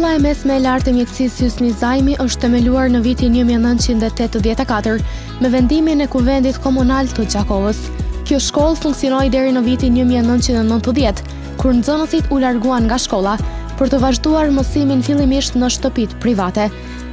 Shkolla e mesme e lartë e mjekësisë Hysni Zajmi është themeluar në vitin 1984 me vendimin e Kuvendit Komunal të Gjakovës. Kjo shkollë funksionoi deri në vitin 1990, kur nxënësit u larguan nga shkolla për të vazhduar mësimin fillimisht në shtëpitë private.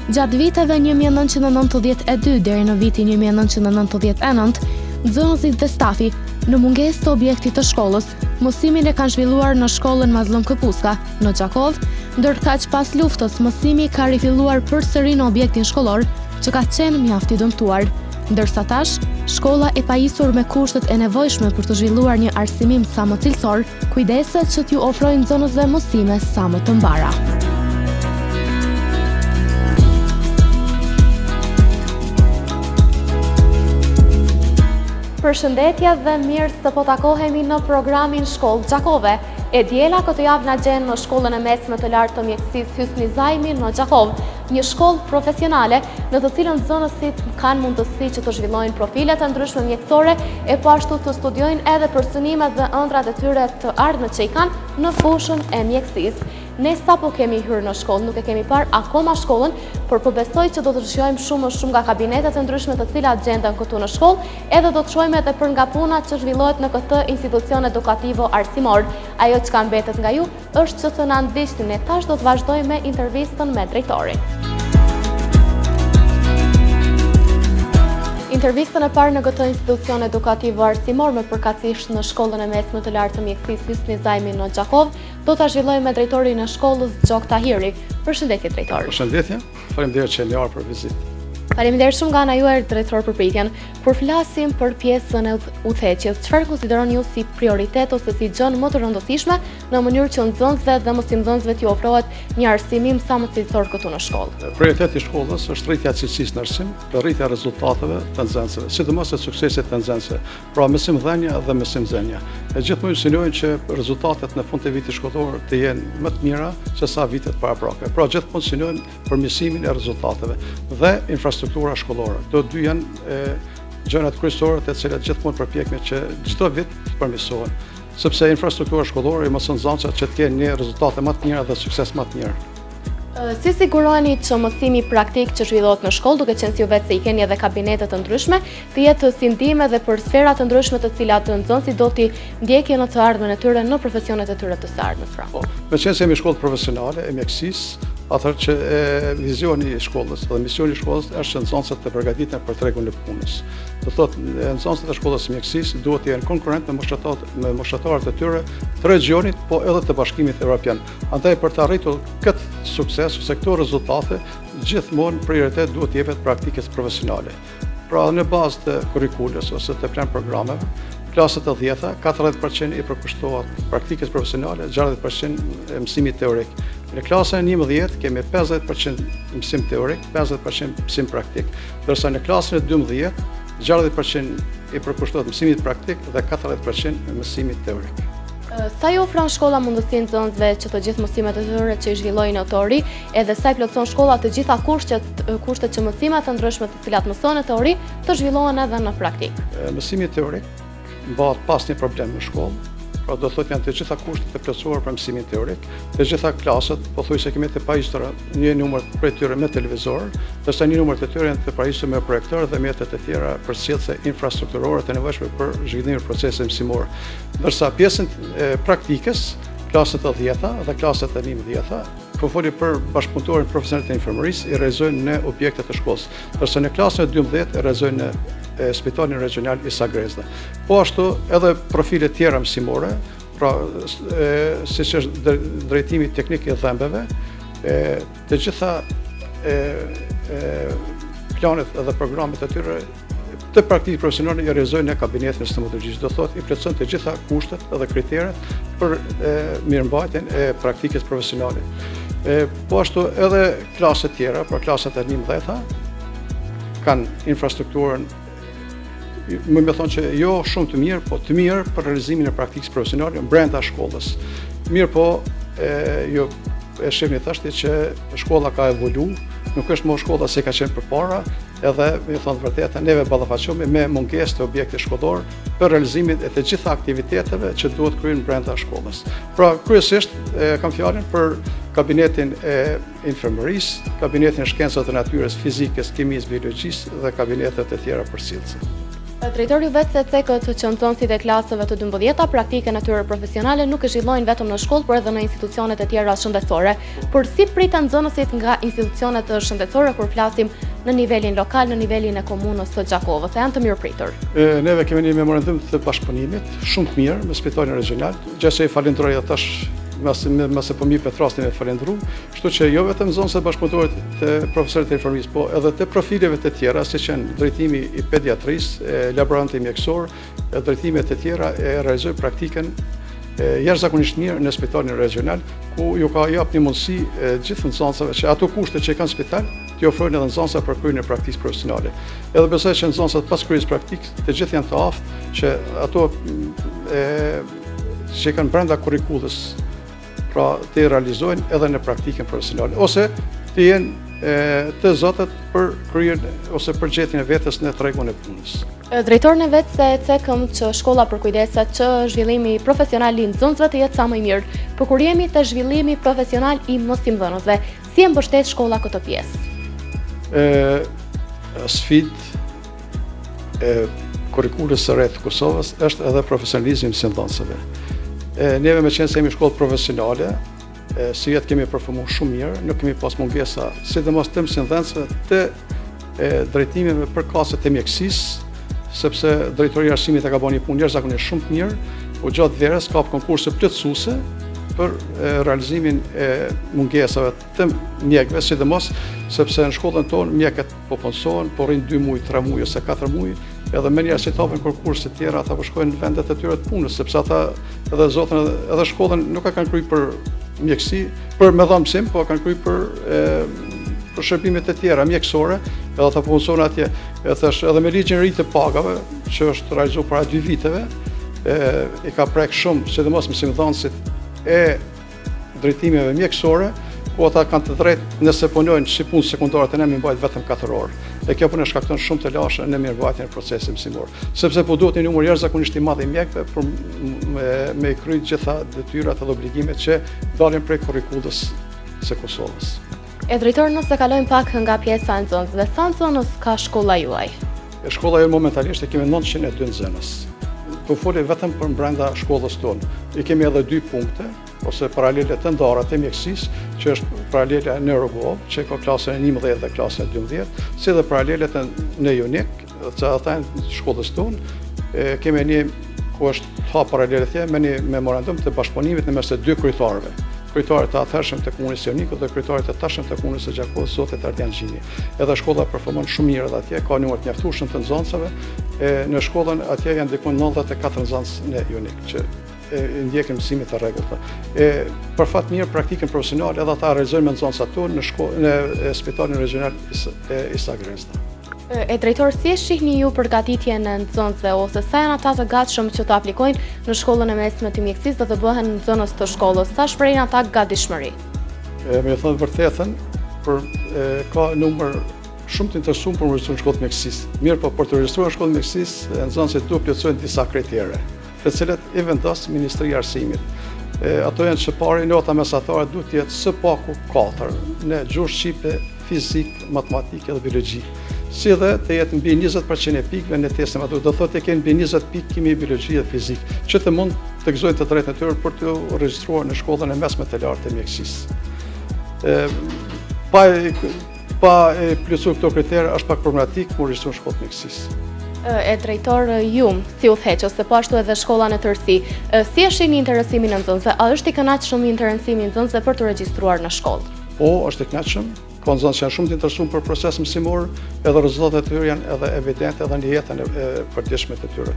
Gjatë viteve 1992 deri në vitin 1999, nxënësit dhe stafi, në mungesë të objektit të shkollës, mësimin e kanë zhvilluar në shkollën Mazlum Këpuska, në Gjakovë, ndërkaq pas luftës mësimi ka rifilluar përsëri në objektin shkollor, që ka qenë mjaft i dëmtuar. Ndërsa tash, shkolla e pajisur me kushtet e nevojshme për të zhvilluar një arsimim sa më cilësor, kujdeset që t'ju ofrojnë nxënësve mësime sa më të mbara. Përshëndetje dhe mirë se po takohemi në programin Shkollë Gjakove. E diela këtë javë na gjen në shkollën e mesme të lartë të mjekësisë Hysni Zajmi në Gjakovë, një shkollë profesionale në të cilën nxënësit kanë mundësi që të zhvillojnë profilet e ndryshme mjekësore e po ashtu të studiojnë edhe përsynimet dhe ëndrat e tyre të ardhme që i kanë në fushën e mjekësisë. Ne sapo kemi hyrë në shkollë, nuk e kemi parë akoma shkollën, por po besoj që do të shijojmë shumë nga kabinetet e ndryshme të cilat gjenden këtu në shkollë, edhe do të shohim edhe për nga puna që zhvillohet në këtë institucion edukativo arsimor. Ajo që ka mbetet nga ju është që të na ndiqni. Ne tash do të vazhdojmë me intervistën me drejtorin. Intervistën e parë në këtë institucion edukativo arsimor me përkatësisht në shkollën e mesme të lartë të mjekësisë Hysni Zajmi në Gjakovë, do ta zhvillojmë me drejtorin e shkollës Gjok Tahiri. Përshëndetje drejtor. Përshëndetje. Faleminderit që më ardhur për vizitë. Faleminderit shumë nga ana juaj drejtor për pritjen. Kur flasim për pjesën e udhëheqjes, çfarë konsideron ju si prioritet ose si gjën më të rëndësishme në mënyrë që nxënësve dhe mësimdhënësve t'ju ofrohet një arsimim sa më cilësor këtu në shkollë? Prioriteti i shkollës është rritja e cilësisë në arsim dhe rritja e rezultateve të nxënësve, sidomos e suksesit të nxënësve, pra mësimdhënia dhe mësimzënia. E gjithmonë synojnë që rezultatet në fund të vitit shkollor të jenë më të mira se sa vitet paraprake. Pra gjithmonë synojnë përmirësimin e rezultateve dhe infrastruktura shkollore. Këto dy janë gjërat kryesore të cilat gjithmonë përpjekemi që çdo vit të përmirësohen, sepse infrastruktura shkollore i mëson nxënësat që të kenë një rezultate më të mira dhe sukses më të mirë. Si siguroheni që mësimi praktik që zhvillohet në shkollë, duke qenë si ju vetë se i keni edhe kabinetet të ndryshme, të jetë si ndihmë edhe për sfera të ndryshme të cilat nxënësit do t'i ndjekin në të ardhmen e tyre në profesionet e tyre të së ardhmes? Me qenë se jemi shkollë profesionale e mjekësisë, atëherë që vizioni i shkollës dhe misioni i shkollës është që nxënësit të përgatiten për tregun e punës. Do thotë, nxënësit e shkollës së mjekësisë duhet të jenë konkurrent me moshëtarët e tyre të regionit, po edhe të Bashkimit Evropian. Andaj për të arritur këtë sukses ose këto rezultate, gjithmonë prioritet duhet të jepet praktikës profesionale. Pra në bazë të kurrikulës ose të plan programeve, klasët e 10-ta, 40% i përkushtohet praktikës profesionale, 60% mësimit teorik. Në klasën e 11 kemi 50% mësim teorik, 50% mësim praktik, ndërsa në klasën e 12 60% i përkushtohet mësimit praktik dhe 40% mësimit teorik. Sa ju ofron shkolla mundësi nxënësve që të gjithë mësimet e tyre që i zhvillojnë në teori, edhe sa i plotëson shkolla të gjitha kushtet që mësimet të ndryshme të cilat mësohen në teori të zhvillohen edhe në praktik? Mësimi teorik mbahet pas një problem në shkollë. Pra do thotë janë të gjitha kushtet e plotësuar për mësimin teorik, të gjitha klasët, pothuajse kemi të pajisura një numër prej tyre me televizor, ndërsa një numër të tyre janë të pajisur me projektor dhe mjetet e tjera përcjellëse infrastrukturore të nevojshme për zhvillimin e procesit mësimor. Ndërsa pjesën e praktikës, klasët e 10-ta dhe klasët e 11-ta, po foli për bashkëpunëtorin profesionale të infirmërisë, i realizojnë në objektet e shkollës, ndërsa në klasën e 12 i realizojnë në Spitalin Regional i Sagrezda. Po ashtu edhe profile tjera mësimore, pra siç është drejtimi teknik i dhëmbëve, të gjitha planet edhe programet e tyre të praktikë profesionale i realizojnë në kabinetin e stomatologjisë. Do thotë i plotëson të gjitha kushtet edhe kriteret për mirëmbajtjen e praktikës profesionale. Po ashtu edhe klasët tjera, pra klasët e 11-ta, kanë infrastrukturën më thonë që jo shumë të mirë, po të mirë për realizimin e praktikës profesionale brenda shkollës. Mirë po, jo e shihni thashti që shkolla ka evolu, nuk është më shkolla se ka qenë përpara, edhe me thonë vërtetë neve ballafaqohemi me mungesë të objektit shkollor për realizimin e të gjitha aktiviteteve që duhet kryen brenda shkollës. Pra kryesisht kam fjalën për kabinetin e infirmërisë, kabinetin e shkencave të natyrës, fizikës, kimisë, biologjisë dhe kabinetet e tjera përcjellëse. Drejtori vetë se cekët që nxënësit e klasëve të 12-ta praktike natyre profesionale nuk e zhvillojnë vetëm në shkollë, por edhe në institucionet e tjera shëndetësore. Por si priten nxënësit nga institucionet shëndetësore kur flasim në nivelin lokal, në nivelin e komunës së Gjakovës, e janë të mirëpritur? Neve kemi një memorandum të bashkëpunimit shumë të mirë me Spitalin Regional, gjë që i falenderoj atash mëse po mi Petrastin e falendru, kështu që jo vetëm nxënësit bashkëpunëtorët të profesorët e informisë, po edhe të profileve të tjera, si që në drejtimi i pediatrisë, laboranti mjekësor, drejtimet të tjera e realizoj praktikën jashtëzakonisht mirë në Spitalin Regional, ku ju ka jap një mundësi gjithë nxënësve që ato kushte që kanë spital t'i ofrojnë edhe nxënësve për kryen e praktikës profesionale. Edhe besoj që nxënësat pas kryes praktikës të gjithë janë të aftë që ato që kanë brenda kurrikullës pra të realizojnë edhe në praktikën profesionale, ose të jenë të zotët për kryen ose për gjetjen e vetes në tregun e punës. Drejtori në vetë se cekëm që shkolla përkujdeset që zhvillimi profesional i nxënësve të jetë sa më i mirë, por kur jemi te zhvillimi profesional i mësimdhënësve, si e mbështet shkolla këtë pjesë? Sfidë e kurrikulës së re të Kosovës është edhe profesionalizmi i mësimdhënësve. Neve me qenë se jemi shkollë profesionale, si jetë kemi performuar shumë mirë, nuk kemi pas mungesa, sidomos të mësimdhënësve të drejtimeve për klaset e mjekësisë, sepse drejtoria e arsimit e ka bërë një punë jashtëzakonisht shumë të mirë, u gjatë verës ka konkurse plotësuese për realizimin e mungesave të mjekëve, sidomos sepse në shkollën tonë mjekët po punësohen, po rrinë 2 muaj, 3 muaj ose 4 muaj, edhe me njerëz që hapin konkurse të tjera, ata po shkojnë në vendet e tyre të punës, sepse ata edhe zotën edhe shkollën nuk e kanë kryer për mjekësi, për me dhënë mësim, po kanë kryer për shërbimet e tjera mjekësore, edhe ata po punësohen atje. Edhe me ligjin e ri të pagave, që është realizuar para 2 viteve, i ka prek shumë, sidomos mësimdhënësit e drejtimeve mjekësore, ku ata kanë të drejtë nëse punojnë si punë sekondare të ne mi mbajt vetëm 4 orë. E kjo punë shkakton shumë të lashë në mirëmbajtjen e procesit mësimor. Sepse po duhet një numër jashtëzakonisht i madh i mjekëve për me kryer gjitha detyrat dhe obligimet që dalin prej kurrikullës së Kosovës. Drejtor, nëse kalojmë pak nga pjesa e nxënësve, sa nxënës ka shkolla juaj? Shkolla jonë momentalisht e kemi 902 nxënës. Po foli vetëm për brenda shkollës tonë. I kemi edhe 2 punkte, ose paralele të ndara të mjekësisë, që është paralele në Rogov, që ka klasën e 11 dhe klasën e 12, si dhe paralelet në Jonik, që ata në shkollës tonë, kemi një ku është ta paralele tje me një memorandum të bashkëpunimit në mes të 2 kryetarëve. Kryetarit të atëhershëm të komunës së Jonikut dhe kryetarit të tashëm të komunës së Gjakovës, zotit Ardian Gjini. Edhe shkolla performon shumë mirë edhe atje, ka numër të mjaftueshëm të nxënësve. Në shkollën atje janë diku 94 nxënës në Jonik që ndjekin mësimit të rregullta. Për fat mirë praktikën profesionale edhe ata realizojnë me nxënës ato në Spitalin Regional Isa Grezda. Drejtor, si e shihni ju përgatitjen e nxënësve ose sa janë ata të gatshëm që të aplikojnë në shkollën e mesme të mjekësisë dhe të bëhen nxënës të shkollës? Sa shprehin ata gatishmëri? Me thënë vërtetën, ka numër shumë të interesuar për regjistruar në shkollë të mjekësisë. Mirë, po për të regjistruar në shkollë të mjekësisë, nxënësit duhet plotësojnë disa kritere, të cilat i vendos Ministria e Arsimit. Ato janë që pari nota mesatare duhet të jetë së paku 4 në gjuhë shqipe, fizik, matematikë dhe biologji. Si dhe të jetë mbi 20% e pikëve në testin matur, do thotë të kenë mbi 20 pikë kimi, biologji dhe fizik, që të mund të gëzojnë të drejtën e tyre për të regjistruar në shkollën e mesme të lartë të mjekësisë. Pa e plotësuar këto kritere është pak problematik për regjistruar në shkollë të mjekësisë. Drejtor, ju si udhëheqës, se po ashtu edhe shkolla në tërësi, si e shihni interesimin e nxënësve? A është i kënaqshëm interesimi i nxënësve për të regjistruar në shkollë? Po, është i kënaqshëm. Ka nxënës që janë shumë të interesuar për proces mësimor, edhe rezultatet e tyre janë edhe evidente edhe në jetën e përditshme të tyre.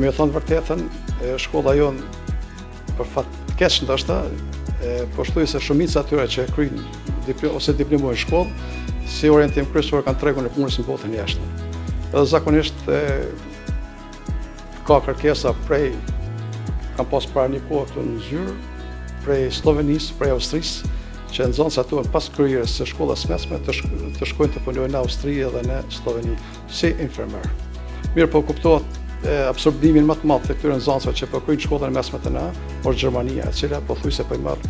Me thënë vërtetën, shkolla jonë për fat keq ndoshta, po shtoj se shumica atyre që kryjnë ose diplomojnë në shkollë, si orientim kryesor kanë tregun e punës në botën jashtme. Edhe zakonisht ka kërkesa prej, kanë pas para një kohë këtu në zyrë, prej Slovenisë, prej Austrisë, që nxënës ato pas kryerjes së shkollës mesme të shkojnë të punojnë në Austri dhe në Sloveni si infermer. Mirë, po kuptohet absorbimin më të madh të këtyre nxënësve që po kryejnë shkollën mesme të na, por Gjermania, e cila pothuajse po i marr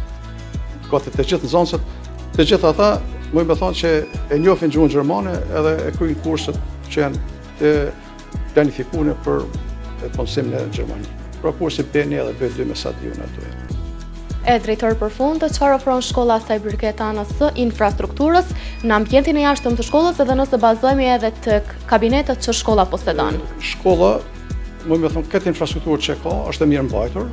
gati të gjithë nxënësit, të gjithë ata mund të thonë që e njohin gjuhën gjermane edhe e kryejnë kurset që janë të planifikuar për punësimin në Gjermani. Pra kursi B1 edhe B2 me sa diun ato. Drejtor për fund, çfarë ofron shkolla sa i përket anës së infrastrukturës në ambientin e jashtëm të shkollës edhe nëse bazohemi edhe tek kabinetet që shkolla posedon? Shkolla, mund të thonë, këtë infrastrukturë që ka është e mirë mbajtur,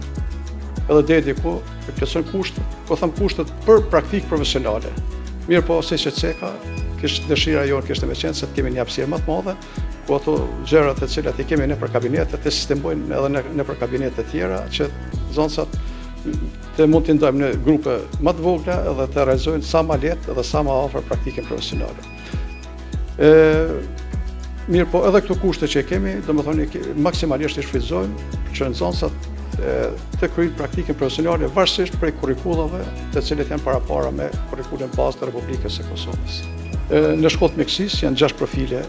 edhe deri ku plotëson kushtet, kushtet për praktikë profesionale. Mirë po, si që ceka, kishte dëshira jonë kishte me qenë se të kemi një hapësirë më të madhe, ku ato gjërat e cilat i kemi nëpër kabinetet të sistemojnë edhe nëpër kabinete të tjera që nxënësat të mund të ndajmë në grupe më të vogla edhe të realizojnë sa më lehtë edhe sa më afër praktikën profesionale. Mirë po, edhe këto kushte që kemi, domethënë maksimalisht i shfrytëzojmë që nxënësat të kryejnë praktikën profesionale varësisht prej kurrikullave të cilat janë parapara me kurrikullin bazë të Republikës së Kosovës. Në shkollë të mjekësisë janë 6 profile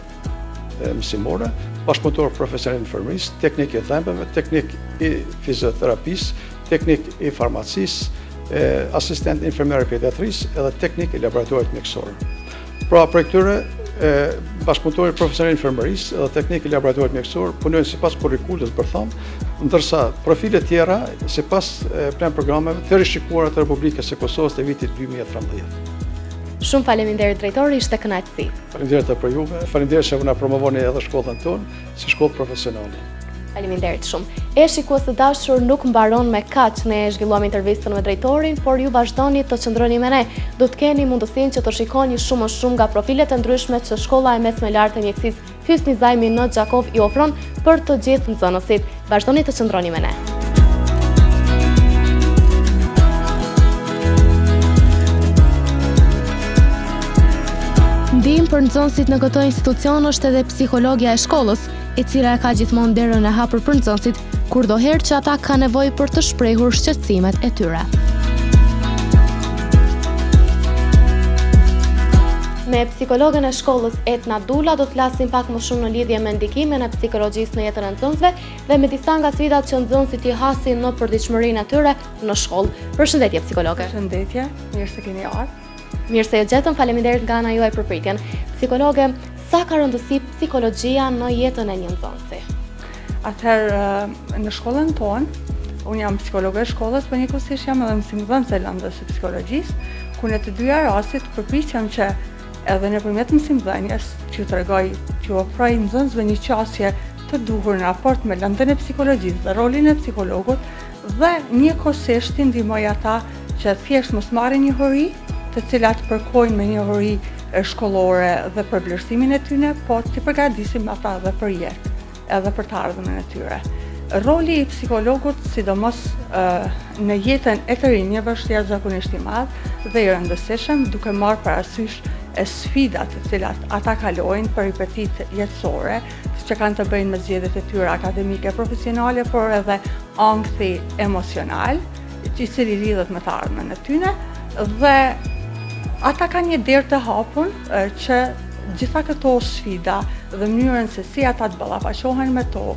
mësimore, bashkëpunëtor profesional infermerisë, teknik i dhëmbëve, teknik i fizioterapisë, teknik i farmacisë, asistent infermier pediatrisë edhe teknik i laboratorit mjekësor. Pra, për këtyre bashkëpunëtori profesional infermerisë edhe teknik i laboratorit mjekësor punojnë sipas kurrikulës bërtham, ndërsa profilet tjera sipas plan programeve të rishikuara të Republikës së Kosovës të vitit 2013. Shumë faleminderit drejtori, ishte kënaqësi. Faleminderit për juve, faleminderit që na promovoni edhe shkollën tonë si shkollë profesionale. Faleminderit shumë. Shikues të dashur, nuk mbaron me kaq, ne zhvilluam intervistën me drejtorin, por ju vazhdoni të qëndroni me ne. Do të keni mundësinë që të shikoni shumë më shumë nga profilet e ndryshme që shkolla e mesme lartë e mjekësisë Hysni Zajmi në Gjakov i ofron për të gjithë nxënësit. Vazhdoni të qëndroni me ne. Ndihmë për nxënësit në këtë institucion është edhe psikologja e shkollës, e cila ka gjithmonë derën e hapur për nxënësit, kurdoherë që ata kanë nevojë për të shprehur shqetësimet e tyre. Me psikologën e shkollës Etna Dula do të flasim pak më shumë në lidhje me ndikimin e psikologjisë në jetën e nxënësve dhe me disa nga sfidat që nxënësit i hasin në përditshmërinë e tyre në shkollë. Përshëndetje psikologe. Përshëndetje, mirë se keni ardhur. Mirë se ju gjetëm, faleminderit nga ana juaj për pritjen. Psikologe, sa ka rëndësi psikologjia në jetën e një nxënësi? Atëherë, në shkollën tonë, unë jam psikologe e shkollës, por njëkohësisht jam edhe mësimdhënëse e lëndës së psikologjisë, ku në të dyja rastit përpiqem që edhe nëpërmjet mësimdhënies që t'rregoj, që ofroj nxënësve një qasje të duhur në raport me lëndën e psikologjisë dhe rolin e psikologut dhe njëkohësisht t'i ndihmoj ata që thjesht mos marrin një hori, të cilat përkojnë me një hori shkollore dhe për vlerësimin e tyre, po t'i përgatisim ata edhe për jetë, edhe për të ardhmen e tyre. Roli i psikologut, sidomos në jetën e të rinjve, është jashtëzakonisht i madh dhe i rëndësishëm, duke marrë parasysh sfidat të cilat ata kalojnë, peripetit jetësore, që kanë të bëjnë me zgjedhjet e tyre akademike, profesionale, por edhe ankthi emocional, i cili lidhet me të ardhmen e tyre, dhe ata kanë një derë të hapur që gjitha këto sfida dhe mënyrën se si ata të ballafaqohen me to,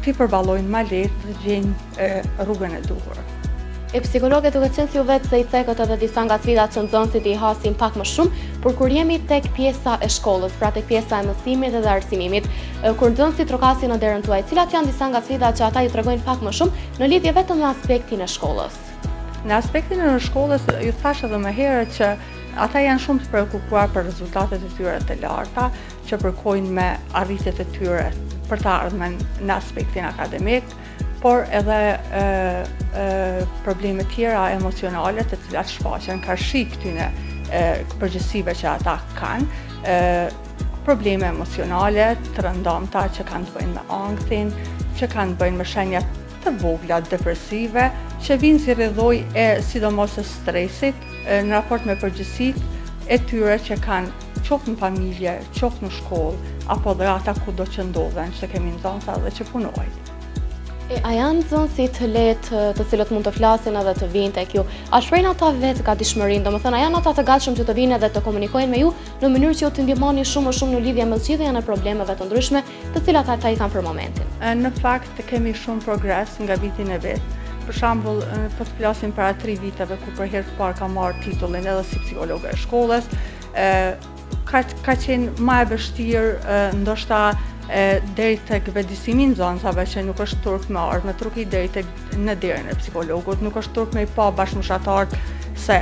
ti përballojnë ma lehtë dhe gjejnë rrugën e duhur. Psikologe, duke qenë si ju vetë se i cekët edhe disa nga sfidat që nxënësit i hasin pak më shumë, por kur jemi tek pjesa e shkollës, pra tek pjesa e mësimit dhe arsimimit, kur nxënësit trokasin në derën tuaj, cilat janë disa nga sfidat që ata ju tregojnë pak më shumë në lidhje vetëm me aspektin e shkollës? Në aspektin e shkollës, ju thash edhe më herët që ata janë shumë të preokupuar për rezultatet e tyre të larta, që përkojnë me arritjet e tyre për të ardhmen në aspektin akademik, por edhe probleme tjera emocionale të cilat shfaqen karshi këtyne përgjegjësive që ata kanë, probleme emocionale të rëndomta që kanë të bëjnë me ankthin, që kanë të bëjnë me shenjat të vogla depresive, që vinë si rrjedhoj e sidomos e stresit në raport me përgjegjësitë e tyre që kanë qoftë në familje, qoftë në shkollë, apo dhe ata kudo që ndodhen, që kemi nxënësa dhe që punojnë. A janë nxënësit lehtë të cilët mund të flasin edhe të vinë tek ju? A shprehin ata vetë gatishmërinë? Domethënë, a janë ata të gatshëm që të vinë edhe të komunikojnë me ju në mënyrë që ju të ndihmoni shumë më shumë në lidhje me zgjidhjen e problemeve të ndryshme të cilat ata i kanë për momentin? Në fakt kemi shumë progres nga vitin e vet. për shembull, po të flasim para 3 viteve ku për herë të parë ka marrë titullin edhe si psikologe e shkollës, ka qenë më e vështirë ndoshta deri tek vendisimi i nxënësave që nuk është turp me ardhmë me truki deri tek në derën e psikologut, nuk është turp me i pa bashkëmoshatarët se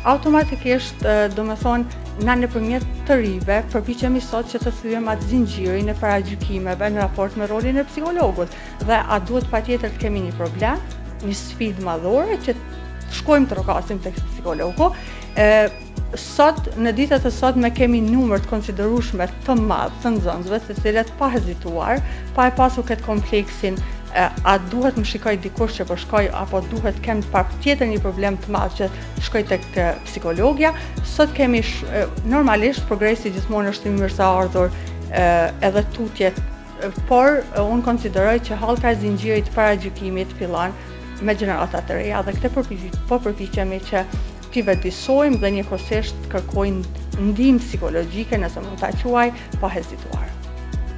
automatikisht do me thonë na nëpërmjet të rive përpiqemi sot që të thyem atë zinxhirin e paragjykimeve në raport me rolin e psikologut dhe a duhet patjetër të kemi një problem, një sfidë madhore që shkojmë të rokasim tek psikologu. Sot, në ditët e sotme kemi numër të konsiderueshme të madh të nxënësve, të cilët pa hezituar, pa e pasur këtë kompleksin a duhet më shikoj dikush që po shkoj apo duhet kem patjetër një problem të madh që shkoj tek psikologja. Sot kemi normalisht progresi gjithmonë është i mirëseardhur edhe tutjet, por unë konsideroj që hallka e zinxhirit paragjykimit fillon me gjenerata të reja dhe këtë përpiqemi që t'i vëdësojmë dhe njëkohësisht kërkojnë ndihmë psikologjike nëse mund ta quaj pa hezituar.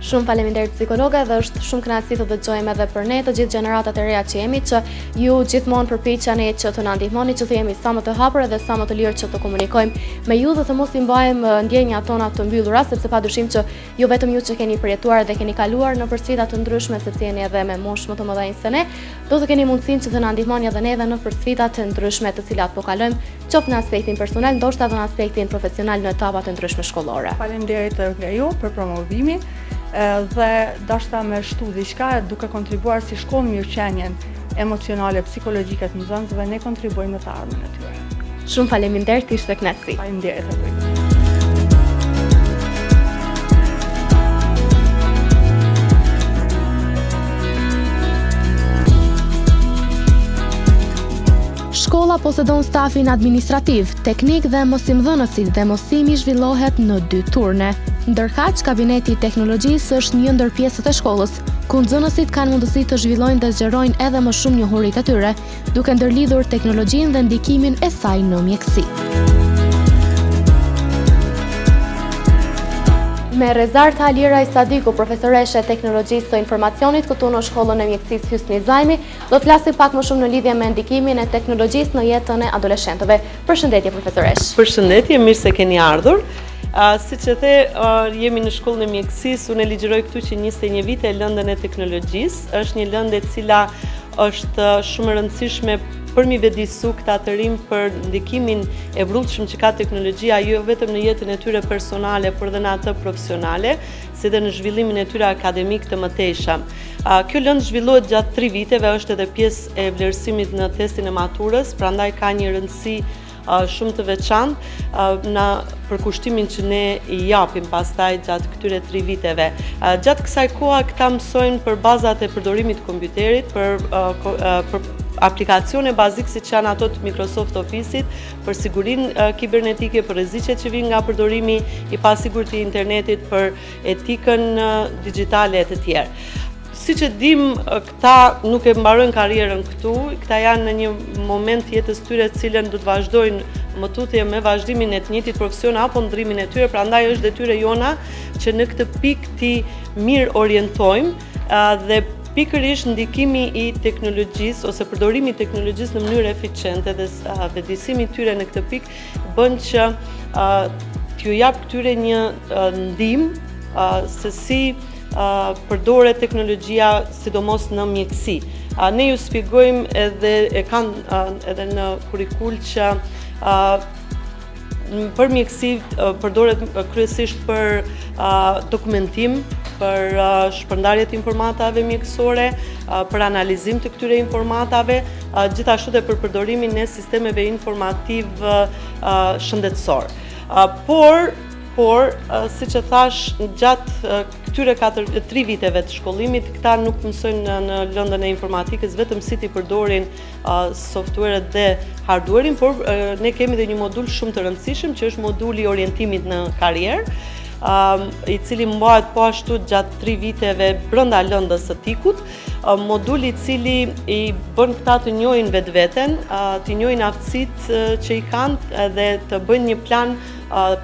Shumë faleminderit psikologa dhe është shumë kënaqësi të dëgjojmë edhe për ne të gjithë gjeneratat e reja që jemi që ju gjithmonë përpiqeni që të na ndihmoni që të jemi sa më të hapur dhe sa më të lirë që të komunikojmë me ju dhe të mos i mbajmë ndjenjat tona të mbyllura sepse padyshim që jo vetëm ju që keni përjetuar dhe keni kaluar në sfida të ndryshme se jeni edhe me moshë më të mëdhenj se ne, do të keni mundësinë që të na ndihmoni edhe neve në sfida të ndryshme të cilat po kalojmë, qoftë në aspektin personal, ndoshta edhe në aspektin profesional në etapat e ndryshme shkollore. Faleminderit nga ju për promovimin dhe dashta me shtu diçka duke kontribuar si shkollë mirëqenjen emocionale psikologjike të nxënësve, ne kontribuojmë në të ardhmen e tyre. Shumë faleminderit, ishte kënaqësi. Faleminderit edhe. Shkolla posedon stafin administrativ, teknik dhe mosimdhënësit dhe mosimi zhvillohet në 2 turne. Ndërkaq, kabineti i teknologjisë është një ndër pjesët e shkollës, ku nxënësit kanë mundësi të zhvillojnë dhe zgjerojnë edhe më shumë njohuritë e tyre, duke ndërlidhur teknologjinë dhe ndikimin e saj në mjeksi. Me Rezarta Alira Isadiku, profesoreshe e teknologjisë së informacionit këtu në shkollën e mjekësisë Hysni Zajmi, do të flasim pak më shumë në lidhje me ndikimin e teknologjisë në jetën e adoleshentëve. Përshëndetje profesoresh. Përshëndetje, mirë se keni ardhur. Siç e the, jemi në shkollën e mjekësisë, unë ligjeroj këtu që 21 vite lëndën e teknologjisë, është një lëndë e cila është shumë e rëndësishme për mi vedisu këta të rinj për ndikimin e vrrullshëm që ka teknologjia jo vetëm në jetën e tyre personale, por edhe në atë profesionale, si dhe në zhvillimin e tyre akademik të mëtejshëm. Kjo lëndë zhvillohet gjatë 3 viteve, është edhe pjesë e vlerësimit në testin e maturës, prandaj ka një rëndësi shumë të veçantë në përkushtimin që ne i japim pastaj gjatë këtyre 3 viteve. Gjatë kësaj koha këta mësojnë për bazat e përdorimit të kompjuterit, për aplikacione bazike siç janë ato të Microsoft Office-it, për sigurinë kibernetike, për rreziqet që vijnë nga përdorimi i pasigurt të internetit, për etikën digjitale e të tjerë. Siç e dim, këta nuk e mbarojnë karrierën këtu, këta janë në një moment jetës tyre të cilën do të vazhdojnë më tutje me vazhdimin e të njëjtit profesion apo ndrimin e tyre, prandaj është detyrë jona që në këtë pikë ti mirë orientojmë dhe pikërisht ndikimi i teknologjisë ose përdorimi i teknologjisë në mënyrë eficiente dhe vëdësimi i tyre në këtë pikë bën që t'ju jap këtyre një ndihmë se si përdoret teknologjia sidomos në mjeksi. Ne ju shpjegojmë edhe e kanë edhe në kurrikul që për mjeksi përdoret kryesisht për dokumentim, për shpërndarje të informatave mjekësore, për analizim të këtyre informatave, gjithashtu dhe për përdorimin e sistemeve informativ shëndetësor. Por, siç e thash, gjatë këtyre 3 viteve të shkollimit, këta nuk mësojnë në lëndën e informatikës vetëm si t'i përdorin software-et dhe hardware-in, por ne kemi dhe një modul shumë të rëndësishëm që është moduli i orientimit në karrierë, i cili mbahet po ashtu gjatë 3 viteve brenda lëndës së tikut, moduli i cili i bën këta të njohin vetveten, të njohin aftësitë që i kanë dhe të bëjnë një plan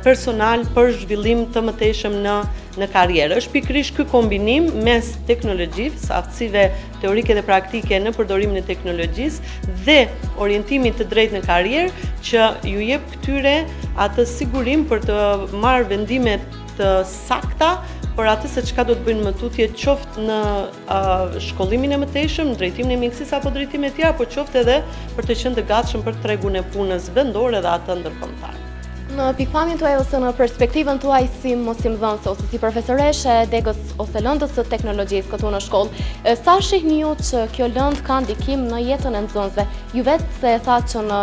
personal për zhvillim të mëtejshëm në karrierë. Është pikërisht ky kombinim mes teknologjisë, aftësive teorike dhe praktike në përdorimin e teknologjisë dhe orientimit të drejtë në karrierë që ju jep këtyre atë sigurim për të marrë vendime të sakta për atë se çka do të bëjnë më tutje, qoftë në shkollimin e mëtejshëm, në drejtimin e mjekësisë apo drejtime të tjera, por qoftë edhe për të qenë të gatshëm për tregun e punës vendor dhe atë ndërkombëtar. Në pikpamjen tuaj ose në perspektivën tuaj si mosimdhënëse ose si profesoreshe e degës ose lëndës së teknologjisë këtu në shkollë, sa shihni ju që kjo lëndë ka ndikim në jetën e nxënësve? Ju vetë se e thatë që në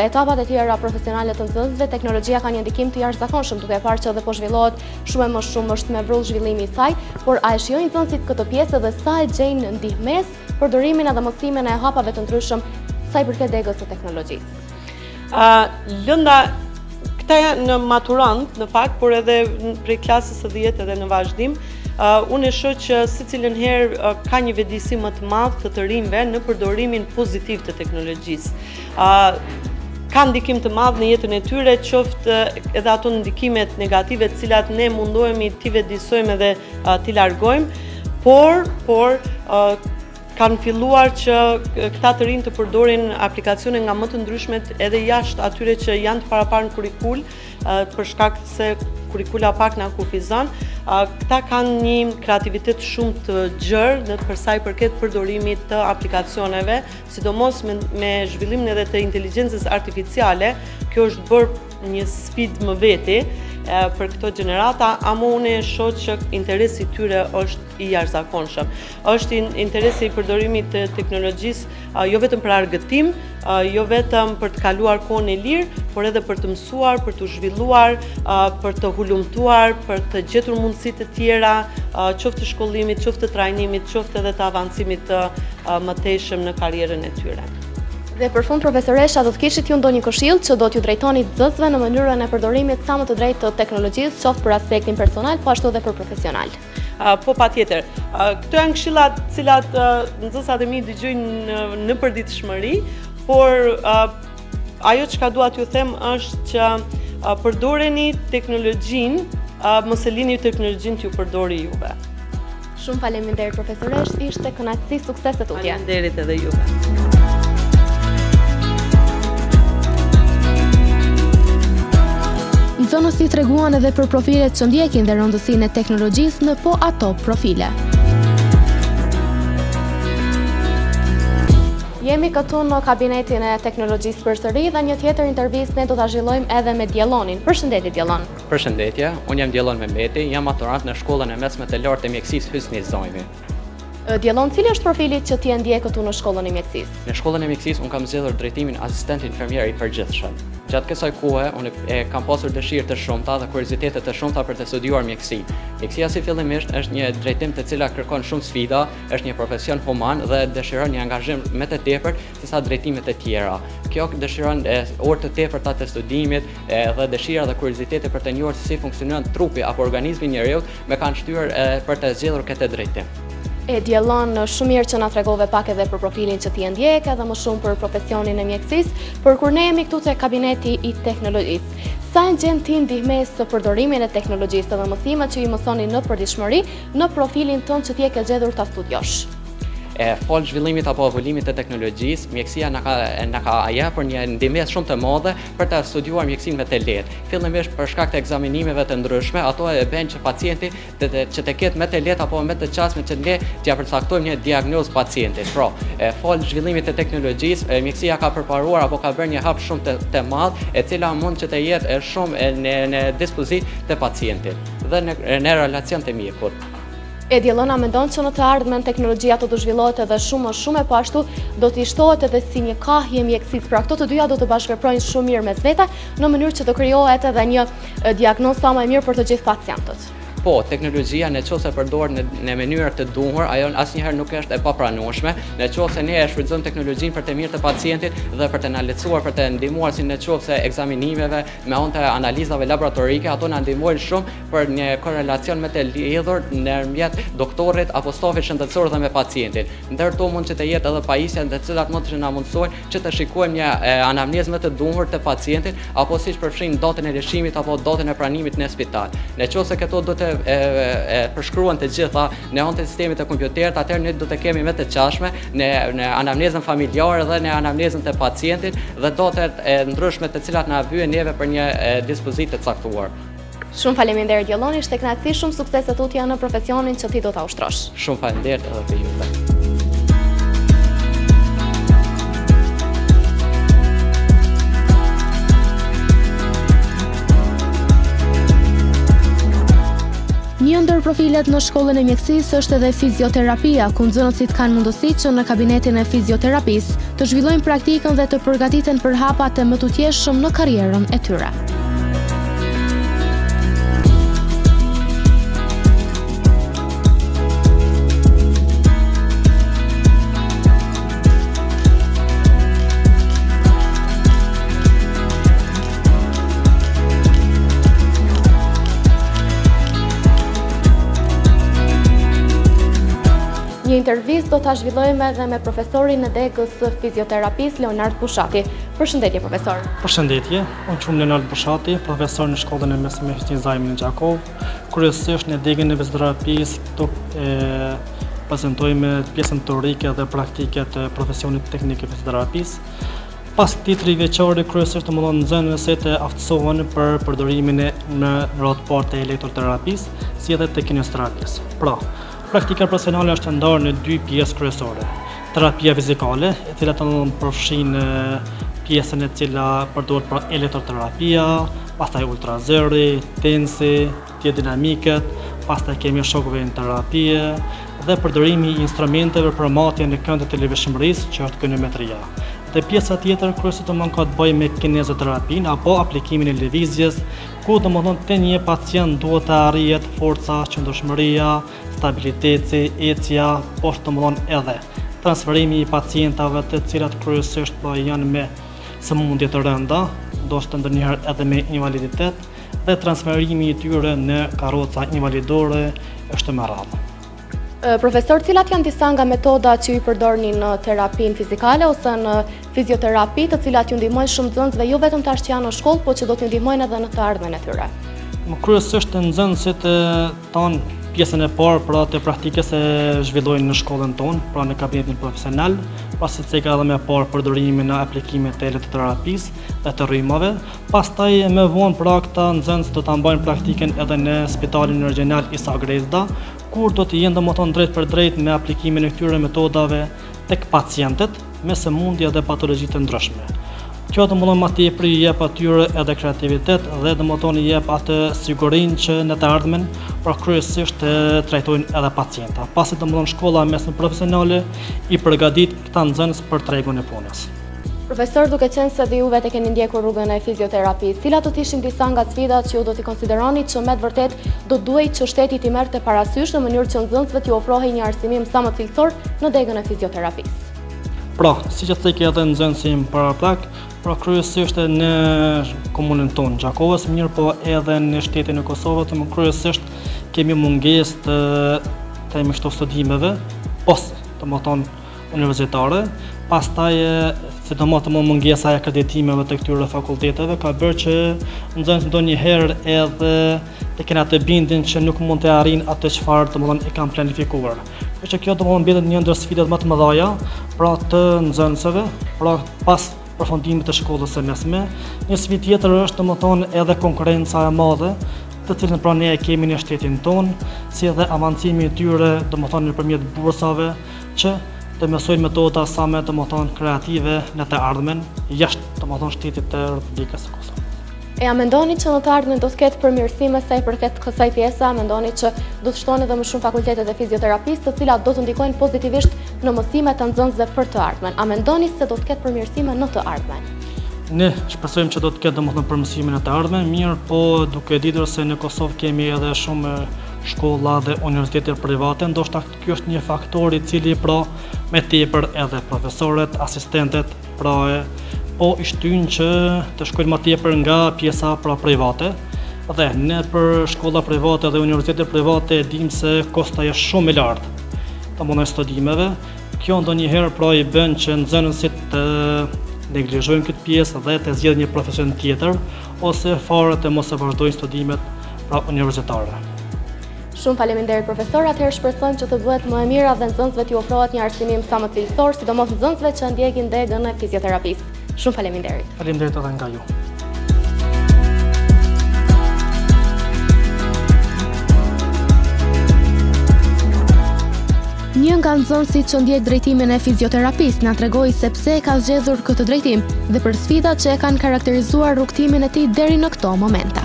etapat e tjera profesionale të nxënësve, teknologjia ka një ndikim të jashtëzakonshëm, duke parë që edhe po zhvillohet shumë e më shumë, është me vrull zhvillimi i saj, por a e shijojnë nxënësit këtë pjesë dhe sa e gjejnë ndihmes përdorimin edhe mësimin e hapave të ndryshëm sa i përket degës së teknologjisë? Lënda këta në maturant, në fakt, por edhe prej klasës së 10 edhe në vazhdim, unë e shoh që secilën herë ka një vetëdijsi më të madh të rinjve në përdorimin pozitiv të teknologjisë. Ka ndikim të madh në jetën e tyre, qoftë edhe ato ndikimet negative të cilat ne mundohemi t'i vetëdijsojmë edhe t'i largojmë, por kanë filluar që këta të rinj të përdorin aplikacione nga më të ndryshmet edhe jashtë atyre që janë të paraparë në kurikul, për shkak se kurikula pak na kufizon. Këta kanë një kreativitet shumë të gjerë për sa i përket përdorimit të aplikacioneve, sidomos me zhvillimin edhe të inteligjencës artificiale. Kjo është bërë një sfidë më veti për këto gjenerata, ama unë e shoh që interesi i tyre është i jashtëzakonshëm. Është interesi i përdorimit të teknologjisë jo vetëm për argëtim, jo vetëm për të kaluar kohën e lirë, por edhe për të mësuar, për të zhvilluar, për të hulumtuar, për të gjetur mundësi të tjera, qoftë të shkollimit, qoftë të trajnimit, qoftë edhe të avancimit të mëtejshëm në karrierën e tyre. Dhe për fund, profesoresha, do të kishit ju ndonjë këshill që do t'ju drejtoni nxënësve në mënyrën e përdorimit sa më të drejtë të teknologjisë, qoftë për aspektin personal, po ashtu edhe për profesional? Po patjetër. Këto janë këshillat të cilat nxënësat e mi dëgjojnë në përditshmëri, por ajo çka dua t'ju them është që përdoreni teknologjinë, mos e lini teknologjinë t'ju përdori juve. Shumë faleminderit profesoresh, ishte kënaqësi, sukses të tutje. Faleminderit edhe juve. Nxënësit treguan edhe për profilet që ndjekin dhe rëndësinë e teknologjisë në po ato profile. Jemi këtu në kabinetin e teknologjisë përsëri dhe një tjetër intervistë ne do ta zhvillojmë edhe me Djellonin. Përshëndetje Djellon. Përshëndetje, unë jam Djellon Mehmeti, jam maturant në shkollën e mesme të lartë të mjekësisë Hysni Zajmi. Djellon, cili është profili që ti e ndjek këtu në shkollën e mjekësisë? Në shkollën e mjekësisë unë kam zgjedhur drejtimin asistent infermier i përgjithshëm. Gjatë kësaj kohe unë kam pasur dëshirë të shumta dhe kuriozitete të shumta për të studiuar mjekësi. Mjekësia si fillimisht është një drejtim të cila kërkon shumë sfida, është një profesion human dhe dëshiron një angazhim me të tepërt se sa drejtimet e tjera. Kjo dëshiron orë të tepërta të studimit dhe dëshira dhe kuriozitete për të njohur se si funksionon trupi apo organizmi i njeriu më kanë shtyrë për të zgjedhur këtë drejtim. Djellon, shumë mirë që na tregove pak edhe për profilin që ti e ndjek, edhe më shumë për profesionin e mjekësisë, por kur ne jemi këtu te kabineti i teknologjisë, sa e gjen ti ndihmës së përdorimin e teknologjisë dhe mësimet që i mësoni në përditshmëri në profilin tënd që ti e ke zgjedhur ta studiosh? Fal zhvillimit apo evolimit të teknologjisë, mjekësia na ka japur një ndihmës shumë të madhe për të studiuar mjekësinë me të lehtë. Fillimisht për shkak të ekzaminimeve të ndryshme, ato e bën që pacienti që të ketë me të lehtë apo me të çastme që ne t'ia përcaktojmë një diagnozë pacientit. Pra, fal zhvillimit të teknologjisë, mjekësia ka përparuar apo ka bërë një hap shumë të madh, e cila mund që të jetë shumë në dispozitë të pacientit dhe në relacion të mjekut. Djellona mendon që në të ardhmen teknologjia do të zhvillohet edhe shumë e po ashtu do të shtohet edhe si një kahje mjekësisë. Pra këto të dyja do të bashkëveprojnë shumë mirë mes vete në mënyrë që të krijohet edhe një diagnozë sa më e mirë për të gjithë pacientët. Po, teknologjia në qoftë se përdor në mënyrë të duhur, ajo asnjëherë nuk është e papranueshme. Në qoftë se ne e shfrytëzojmë teknologjinë për të mirë të pacientit dhe për të na lehtësuar, për të ndihmuar si në qoftë se ekzaminimeve me anë të analizave laboratorike, ato na ndihmojnë shumë për një korrelacion më të lidhur ndërmjet doktorit apo stafit shëndetësor dhe me pacientin. Ndërto mund që të jetë edhe pajisja të cilat mund të na mundsojnë që të shikojmë një anamnezë më të duhur të pacientit apo siç përfshin datën e lëshimit apo datën e pranimit në spital. Në qoftë se këto do të përshkruan të gjitha në anë të sistemit të kompjuterit, atëherë ne do të kemi më të qashme në anamnezën familjare dhe në anamnezën të pacientit dhe datat e ndryshme të cilat na vijnë neve për një dispozitë të caktuar. Shumë faleminderit Jolloni, ishte kënaqësi, shumë sukses të tutje në profesionin që ti do ta ushtrosh. Shumë faleminderit edhe për juve. Një ndër profilet në shkollën e mjekësisë është edhe fizioterapia, ku nxënësit kanë mundësi që në kabinetin e fizioterapisë të zhvillojnë praktikën dhe të përgatiten për hapat e më të tjeshëm në karrierën e tyre. Një intervistë do ta zhvillojmë edhe me profesorin e degës së fizioterapisë Leonard Bushati. Përshëndetje profesor. Përshëndetje, unë quhem Leonard Bushati, profesor në shkollën e mesme Hysni Zajmi në Gjakov. Kryesisht në degën e fizioterapisë këtu prezantojmë pjesën teorike dhe praktike të profesionit teknik të fizioterapisë. Pas titrit veçor, kryesisht nxënësit e aftësohen për përdorimin në radhë parë të elektroterapisë, si edhe të kinesterapisë. Pra, praktika profesionale është ndarë në dy pjesë kryesore. Terapia fizikale, e cila të përfshin pjesën e cila përdoret për elektroterapia, pastaj ultrazëri, tensi, dinamikët, pastaj kemi shokëve në terapie dhe përdorimi i instrumenteve për matje në kënd të lëvizshmërisë, që është kiniometria. Dhe pjesa tjetër kryesisht ka të bëjë me kinezoterapinë apo aplikimin e lëvizjes, ku domethënë te një pacient duhet të arrihet forca, qëndrueshmëria, stabiliteti, ecja, po domethënë edhe transferimi i pacientave të cilat kryesisht janë me sëmundje të rënda, ndoshta ndonjëherë edhe me invaliditet, dhe transferimi i tyre në karroca invalidore është më rrallë. Profesor, cilat janë disa nga metodat që ju përdorni në terapinë fizikale ose në fizioterapi, të cilat ju ndihmojnë shumë nxënësve jo vetëm tash që janë në shkollë, por që do t'ju ndihmojnë edhe në të ardhmen e tyre? Kryesisht nxënësit tanë pjesën e parë pra të praktikës e zhvillojnë në shkollën tonë, pra në kabinetin profesional, pasi që ka edhe me parë përdorimin në aplikimet të elektroterapisë dhe të rrymave. Pastaj më vonë pra këta nxënës do ta mbajnë praktikën edhe në Spitalin Regional Isa Grezda, kur do të jenë domethënë drejt për drejt me aplikimin e këtyre metodave tek pacientët me sëmundje dhe patologji të ndryshme. Kjo domethënë më tepër i jep atyre edhe kreativitet dhe domethënë i jep atë sigurinë që në të ardhmen pra kryesisht të trajtojnë edhe pacienta. Pasi domethënë shkolla mesme profesionale i përgatit këta nxënës për tregun e punës. Profesor, duke qenë se dhe ju vetë keni ndjekur rrugën e fizioterapisë, cilat do të ishin disa nga sfidat që ju do t'i konsideroni që me të vërtet do duhej që shteti t'i merrte parasysh në mënyrë që nxënësve t'ju ofrohej një arsimim sa më cilësor në degën e fizioterapisë? Pra, siç e thekë edhe nxënësi paraplak, pra kryesisht në komunën tonë Gjakovës, mirë po edhe në shtetin e Kosovës, më kryesisht kemi mungesë të studimeve post, domethënë universitare, pastaj sidomos mungesa e akreditimeve të këtyre fakulteteve ka bërë që nxënësit ndonjëherë edhe të kenë atë bindjen që nuk mund të arrijnë atë çfarë domethënë e kanë planifikuar. Kështu që kjo domethënë mbetet një ndër sfidat më të mëdha pra të nxënësve, pra pas përfundimit të shkollës së mesme. Një sfidë tjetër është domethënë edhe konkurrenca e madhe, të cilën pra ne e kemi në shtetin tonë, si edhe avancimi i tyre domethënë nëpërmjet bursave që të mësojnë metoda sa më domethënë kreative në të ardhmen jashtë domethënë shtetit të Republikës së Kosovës. A mendoni që në të ardhmen do të ketë përmirësime sa i përket kësaj pjese? A mendoni që do të shtohen edhe më shumë fakultetet e fizioterapisë, të cilat do të ndikojnë pozitivisht në mësimet të nxënësve për të ardhmen? A mendoni se do të ketë përmirësime në të ardhmen? Ne shpresojmë që do të ketë domethënë përmirësime në të ardhmen, mirë po duke ditur se në Kosovë kemi edhe shumë shkolla dhe universitetet private, ndoshta ky është një faktor I cili pra me tepër edhe profesorët, asistentet pra po I shtyn që të shkojnë më tepër nga pjesa pra private. Dhe ne për shkolla private dhe universitetet private dim se kosta është shumë I lartë të mënyrë studimeve. Kjo ndonjëherë pra I bën që nxënësit të neglizhojnë këtë pjesë dhe të zgjedhin një profesion tjetër ose fare të mos e vazhdojnë studimet pra universitare. Shumë faleminderit profesor, atëherë shpresojmë që të bëhet më e mira dhe nxënësve t'ju ofrohet një arsimim sa më cilësor, sidomos nxënësve që ndjekin degën e fizioterapisë. Shumë faleminderit. Faleminderit edhe nga ju. Një nga nxënësit që ndjek drejtimin e fizioterapisë na tregoi se pse e ka zgjedhur këtë drejtim dhe për sfidat që e kanë karakterizuar rrugtimin e tij deri në këto momente.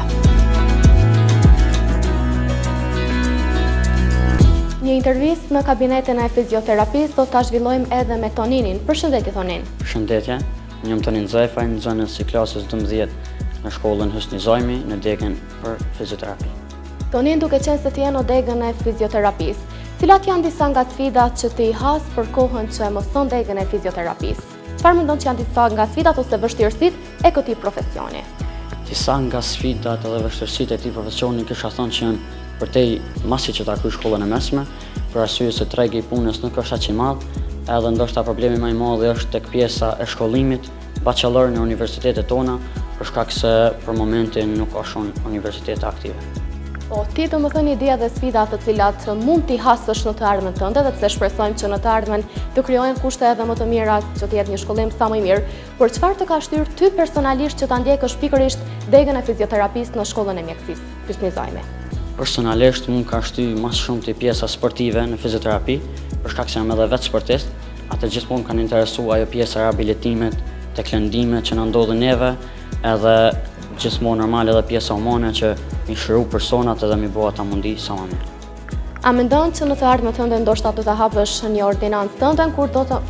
Një intervistë në kabinetin e fizioterapisë do ta zhvillojmë edhe me Toninin. Përshëndetje Tonin. Përshëndetje, jam Tonin Zajfaj, nxënës I klasës 12 në shkollën Husni Zajmi në degën për fizioterapi. Tonin, duke qenë se ti je në degën e fizioterapisë, cilat janë disa nga sfidat që ti has për kohën që e mëson degën e fizioterapisë? Çfarë mendon që janë disa nga sfidat ose vështirësitë e këtij profesioni? Disa nga sfidat edhe vështirësitë e këtij profesioni kisha thënë që janë përtej masi që ta kryej shkollën e mesme, për arsye se tregi I punës nuk është aq I madh, edhe ndoshta problemi më I madh është tek pjesa e shkollimit bachelor në universitetet tona, për shkak se për momentin nuk ka shumë universitete aktive. Po, ti të më thënë ide dhe sfida të cilat mund t'i hasësh në të ardhmen tënde dhe pse shpresojmë që në të ardhmen të krijohen kushte edhe më të mira që të jetë një shkollim sa më I mirë, por çfarë të ka shtyrë ty personalisht që ta ndjekësh pikërisht degën e fizioterapisë në shkollën e mjekësisë, Husni Zajmi? Personalisht mund ka shty më shumë te pjesa sportive në fizioterapi, për shkak se jam edhe vetë sportist, atë gjithmonë kanë interesuar ajo pjesa e rehabilitimit, tek lëndimet që na ndodhin neve, edhe gjithmonë normal edhe pjesa humane që I shëru personat edhe mi bëha ta mundi sa më mirë. A mendon që në të ardhmen tënde ndoshta do ta hapësh një ordinancë tënde ku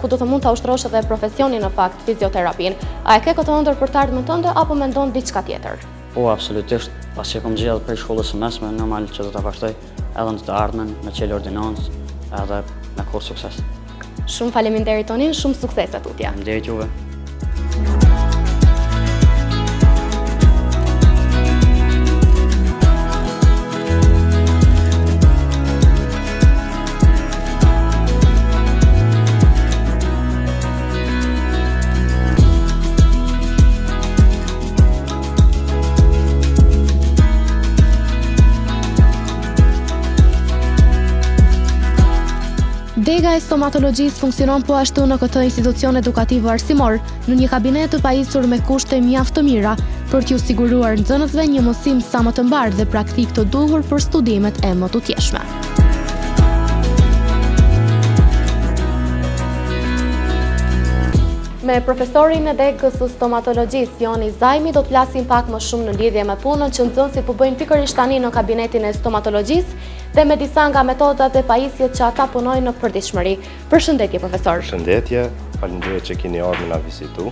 do të mund ta ushtrosh edhe profesionin në fakt fizioterapin? A e ke këtë ëndër për të ardhmen tënde apo mendon diçka tjetër? Po, absolutisht, pasi e kom gjetur prej shkollës së mesme, normal që do ta vazhdoj edhe në të ardhmen me çel ordinancë edhe me kohë sukses. Shumë faleminderit Tonin, shumë suksese tutje. Faleminderit juve. Dega e stomatologjisë funksionon po ashtu në këtë institucion edukativ arsimor, në një kabinet të pajisur me kushte mjaft të mira, për t'ju siguruar nxënësve një mësim sa më të mbarë dhe praktik të duhur për studimet e më tutjeshme. Me profesorin e degës së stomatologjisë, Joni Zajmi, do të flasim pak më shumë në lidhje me punën që nxënësit po bëjnë pikërisht tani në kabinetin e stomatologjisë dhe me disa nga metodat dhe pajisjet që ata punojnë në përditshmëri. Përshëndetje, profesor. Përshëndetje, faleminderit që keni ardhur na vizitu.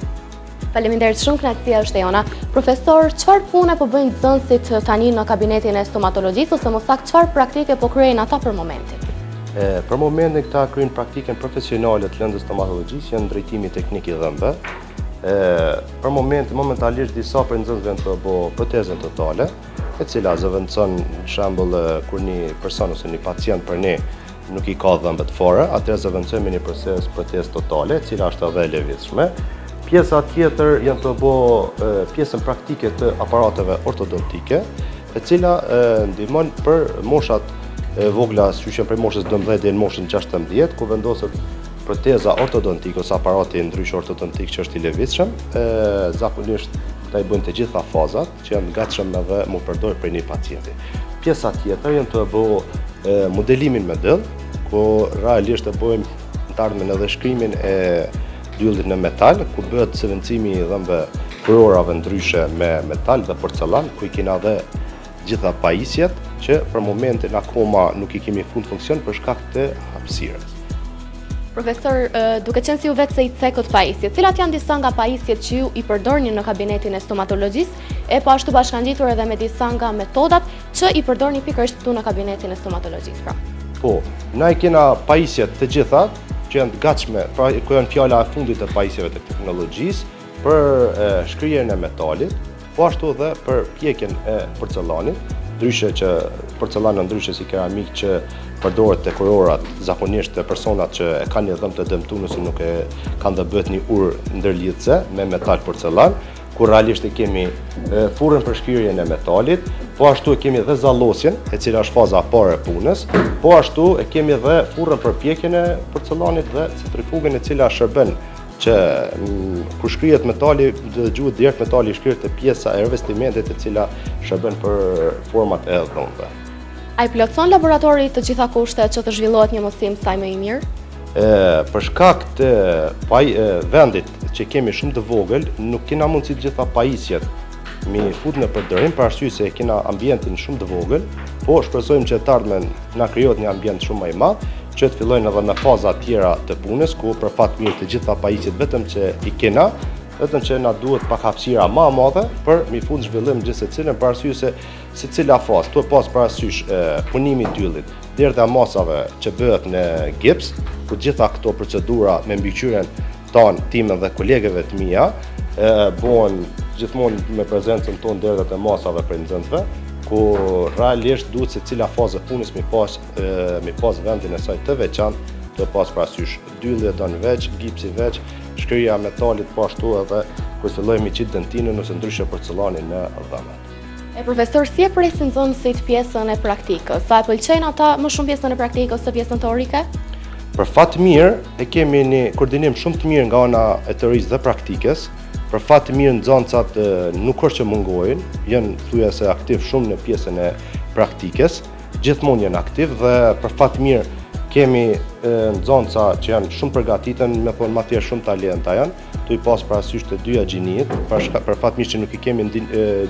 Faleminderit shumë, kënaqësia është e jona. Profesor, çfarë pune po bëjnë nxënësit tani në kabinetin e stomatologjisë ose më saktë çfarë praktike po kryejnë ata për momentin? Për momentin këta kryejnë praktikën profesionale të lëndës stomatologjisë, janë drejtimi teknik I dhëmbëve. Për momentalisht disa për nxënësve janë të bëjë protezën totale, e cila zëvendëson në shembull kur një person ose një pacient për ne nuk I ka dhëmbët fare, atëherë zëvendësojmë një protezë totale, e cila është edhe e lëvizshme. Pjesa tjetër janë të bëjë pjesën praktike të aparateve ortodontike, e cila ndihmon për moshat vogla, siç për moshës 12 deri në moshën 16, ku vendoset proteza ortodontike ose aparati ndryshë ortodontik që është I lëvizshëm, zakonisht këta I bëjnë të gjitha fazat që janë gatshëm edhe mu përdorë për një pacienti. Pjesa tjetër janë të bëjë modelimin me dëll, ku realisht të bëjmë në të ardhmen edhe shkrimin e dyllit në metal, ku bëhet zëvendësimi I dhëmbëve kurorave ndryshe me metal dhe porcelan, ku I kena dhe gjitha pajisjet që për momentin akoma nuk I kemi fund funksion për shkak të hapësirës. Profesor, duke qenë si ju vetë se I cekët pajisjet, cilat janë disa nga pajisjet që ju I përdorni në kabinetin e stomatologjisë, e po ashtu bashkangjitur edhe me disa nga metodat që i përdorni pikërisht këtu në kabinetin e stomatologjisë pra. Po, na i kena pajisjet të gjitha që janë të gatshme, pra ku janë fjala e fundit të pajisjeve të teknologjisë për shkrirjen e metalit, po ashtu edhe për pjekjen e porcelanit, ndryshe që porcelana ndryshe si keramik që përdoret te kurorat, zakonisht te personat që e kanë një dhëmë të dëmtuar ose nuk e kanë dhe bëhet një urë ndërlidhëse me metal porcelan, ku realisht e kemi furrën për shkrirjen e metalit, po ashtu e kemi dhe zallosjen, e cila është faza e parë e punës, po ashtu e kemi dhe furrën për pjekjen e porcelanit dhe centrifugën e cila shërben që kur shkrihet metali, dëgjohet direkt metali shkrihet te pjesa e revestimentit e cila shërben për format e dhëmbëve. A i plotëson laboratori të gjitha kushtet që të zhvillohet një mësim saj më i mirë? Për shkak të vendit që kemi shumë të vogël, nuk kena mundësi të gjitha pajisjet mi fut në përdërim, për arsye se kena ambientin shumë të vogël, po shpresojmë që të ardhmen na krijohet një ambient shumë më i madh, që të fillojnë edhe me faza tjera të punës, ku për fat mirë të gjitha pajisjet vetëm që i kena, vetëm që na duhet pak hapësira më e madhe për mi fut zhvillim gjithë secilën, për arsye se secila fazë duhet pas parasysh punimi i tyllit, deri te masave që bëhet në gips, ku gjitha këto procedura me mbikëqyrjen time dhe kolegeve të mia bëhen gjithmonë me prezencën tonë deri te masave për nxënësve, ku realisht duhet secila fazë e punës mi pas vendin e saj të veçantë, të pas parasysh dyllje don veç, gipsi veç, shkrirja e metalit po ashtu edhe kur fillojmë mi qit dentinën ose ndryshe porcelanin në dhëmbët. Profesor, si e presin nxënësit pjesën e praktikës? Sa e pëlqejnë ata më shumë pjesën e praktikës se pjesën teorike? Për fat mirë, e kemi një koordinim shumë të mirë nga ana e teorisë dhe praktikës. Për fat të mirë nxënësat nuk është që mungojnë, janë thuajse aktiv shumë në pjesën e praktikës, gjithmonë janë aktiv dhe për fat të mirë kemi nxënësa që janë shumë përgatitur, me thonë madje shumë talenta janë, tu i pas parasysh të dyja gjinit, për fat mirë që nuk i kemi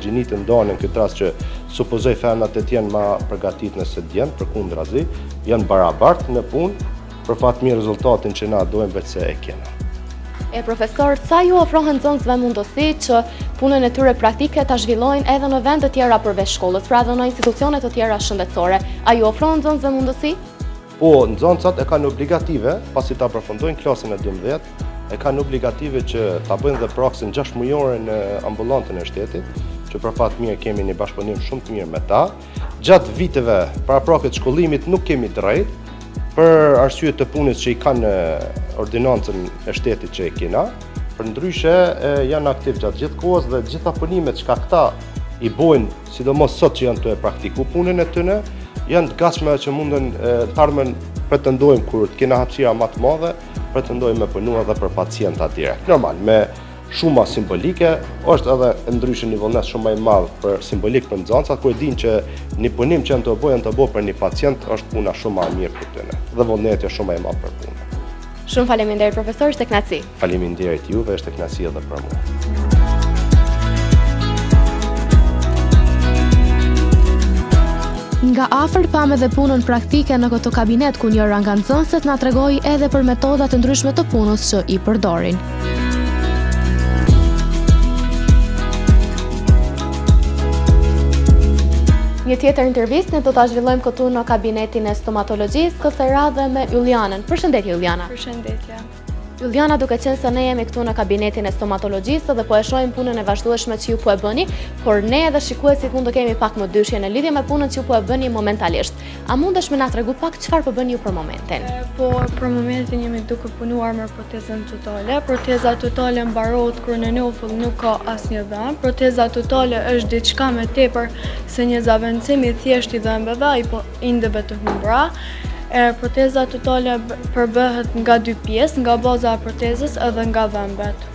gjinit të ndonë në këtë rast që supozoj femnat të jenë më përgatitur nëse djenë, përkundrazi, janë barabartë në punë, për fat mirë rezultatin që na dojmë vetë se e kena. Profesor, sa ju ofrohen nxënësve mundësi që punën e tyre praktike ta zhvillojnë edhe në vende të tjera përveç shkollës, pra edhe në institucione të tjera shëndetësore? A ju ofrohen nxënësve mundësi? Po, nxënësat e kanë obligative, pasi ta përfundojnë klasën e 12, e kanë obligative që ta bëjnë dhe praksin 6 mujore në ambulantën e shtetit, që për fat mirë kemi një bashkëpunim shumë të mirë me ta. Gjatë viteve paraprakët shkollimit nuk kemi drejt, për arsye të punës që i kanë ordinancën e shtetit që e kena, për ndryshe janë aktiv gjatë gjithë kohës dhe gjitha punimet që këta i bojnë, sidomos sot që janë të e praktiku punën e tëne, janë të gatshme që mundën të ardhmen pretendojmë kur të kena hapësira më të madhe, pretendojmë me punu edhe për pacienta direkt. Normal, me shuma simbolike, është edhe ndryshe një vullnes shumë më i madh për simbolik për nxënësat, ku e dinë që një punim që janë të bëjë për një pacient është puna shumë më e mirë për tyne dhe vullneti është shumë më i madh për punë. Shumë faleminderit profesor, ishte kënaqësi. Faleminderit juve, ishte kënaqësi edhe për mua. Nga afër pam edhe punën praktike në këtë kabinet ku njëra nga nxënësit na tregoi edhe për metoda të ndryshme të punës që i përdorin. Një tjetër intervistë ne do ta zhvillojmë këtu në kabinetin e stomatologjisë, kësaj radhe me Yllianën. Përshëndetje Ylliana. Përshëndetje. Ylliana, duke qenë se ne jemi këtu në kabinetin e stomatologjisë dhe po e shohim punën e vazhdueshme që ju po e bëni, por ne edhe shikuesit mund të kemi pak më dyshje në lidhje me punën që ju po e bëni momentalisht. A mundesh me na tregu pak çfarë po bëni ju për momentin? Po, për momentin jemi duke punuar me protezën totale. Proteza totale mbarohet kur në neofull nuk ka asnjë dhëmbë. Proteza totale është diçka më tepër se një zavendësim i thjeshtë i dhëmbëve apo indeve të humbura. Proteza totale përbëhet nga dy pjesë, nga baza e protezës edhe nga dhëmbët.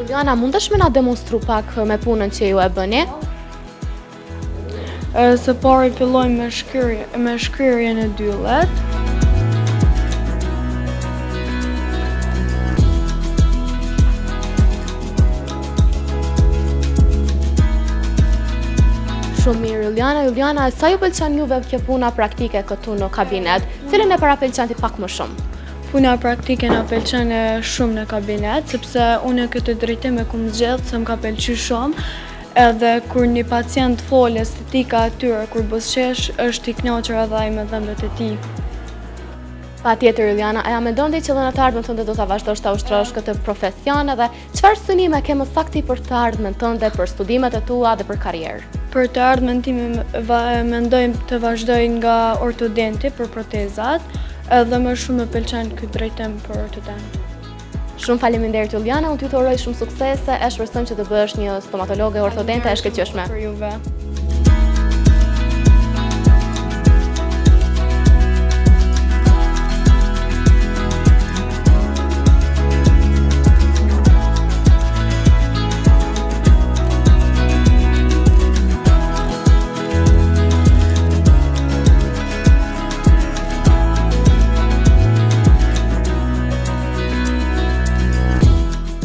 Ylliana, mundesh me na demonstru pak me punën që ju e bëni? Së pari fillojmë me shkrirjen e dyllet. Shumë mirë, Ylliana, sa ju pëlqen juve kjo puna praktike këtu në kabinet? Cilën e parapëlqen ti pak më shumë? Puna praktike na pëlqen shumë në kabinet, sepse unë këtë drejtim e kum zgjedh se më ka pëlqyer shumë. edhe kur një pacient fol estetika atyre kur buzëqesh është I kënaqur edhe ai me dhëmbët e tij. Patjetër Juliana, a mendon ti që në të ardhmen tënde do ta vazhdosh ta ushtrosh këtë profesion dhe çfarë synime ke më saktë për të ardhmen tënde, për studimet e tua dhe për karrierë? Për të ardhmen time mendoj të vazhdoj nga ortodenti për protezat, edhe më shumë më pëlqen ky drejtim për ortodent. Shumë faleminderit Juliana, unë ty të uroj shumë suksese, e shpresojmë që të bësh një stomatologe ortodente e shkëlqyeshme. Për juve.